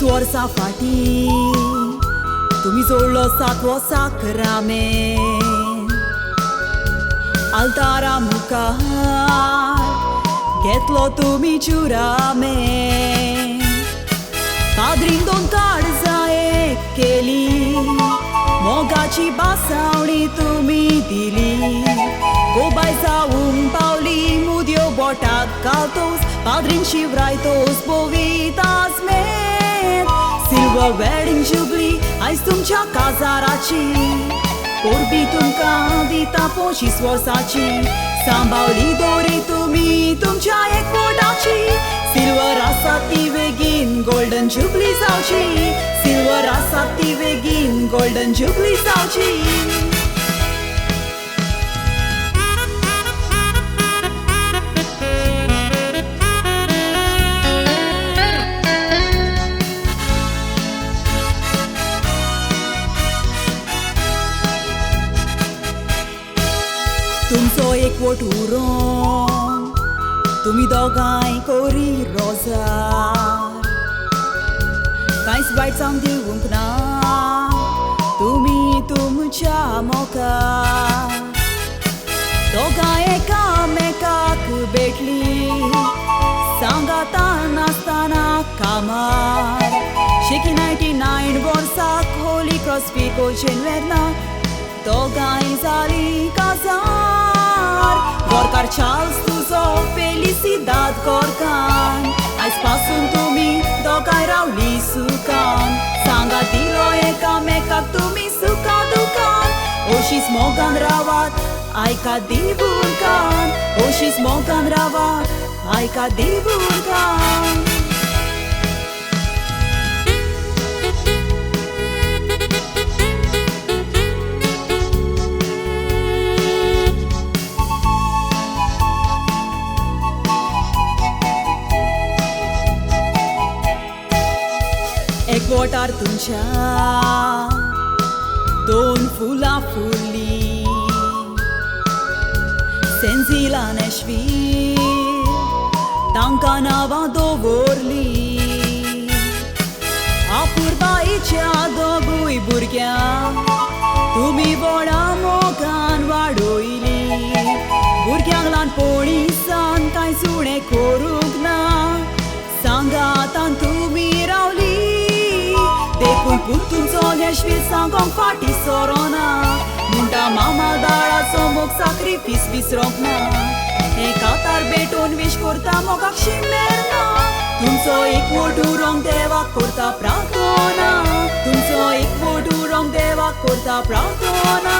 20 वर्सां फाटीं तुम्ही जोडलो 7वो साक्रामेंत. आल्तारा मुखार घेतलो तुम्ही जुरामेंत. पाद्रीन 2 काळजां एक केली, मोगाची बासावणी तुम्ही दिली. गोबाय जावूंक पावली, मुद्यो बोटाक घालतोस, पाद्रीन शिवरायतोस बोवितास मेर. सिल्वर वेडिंग जुबली आयज तुमच्या काजाराची, पोरबी तुमकां दिता 25 वर्सांची. सांबाळली दोरी तुम्ही तुमच्या एकवटाची. सिल्वर आसा ती बेगीन गोल्डन जुबली जावची. सिल्वर आसा ती बेगीन गोल्डन जुबली जावची. तुमचो एकवट उरोवन तुम्ही दोगांय कोरी रोजार. कांयच वायट जावंक दिवंक ना तुम्ही तुमच्या मोगार. दोगांय एकामेकाक भेटली, सांगाता नासतना कामार. शेकी 99 वर्साक होली क्रॉस पिकोचेन वेदना, दोगांय जाली काजार. गोरकार चार्ल्स तुजो फेलिसिदाद गोरकान, आयज पासून तुम्ही दोगांय रावली सुखान. सांगा दिलो एकामेकाक तुम्ही सुखा दुखान. ओशीच मोगान रावात आयका दिवूरकान. ओशीच मोगान रावात आयका दिवूरकान. एकवटार तुमच्या 2 फुलां फुल्ली, सेंजिला नेशवील तांकां नांवां दवरली. आपुरबाईच्या दोगूय भुरग्यांक तुम्ही व्हडा मोगान वाडोयली. भुरग्यांक ल्हानपणीसान कांयच उणें करूंक ना, सांगातान तुम्ही रावली. देखून पूण तुमचो नेशवील सांगोंक फाटीं सोरोना. म्हणटा मामा दाळाचो मोग साक्रिफीस विसरोंक ना. हे कातार भेटून विश करता मोगाक शिमेरना. तुमचो एकवट उरोंक देवाक करता प्रार्थना. तुमचो एकवट उरोंक देवाक करता प्रार्थना.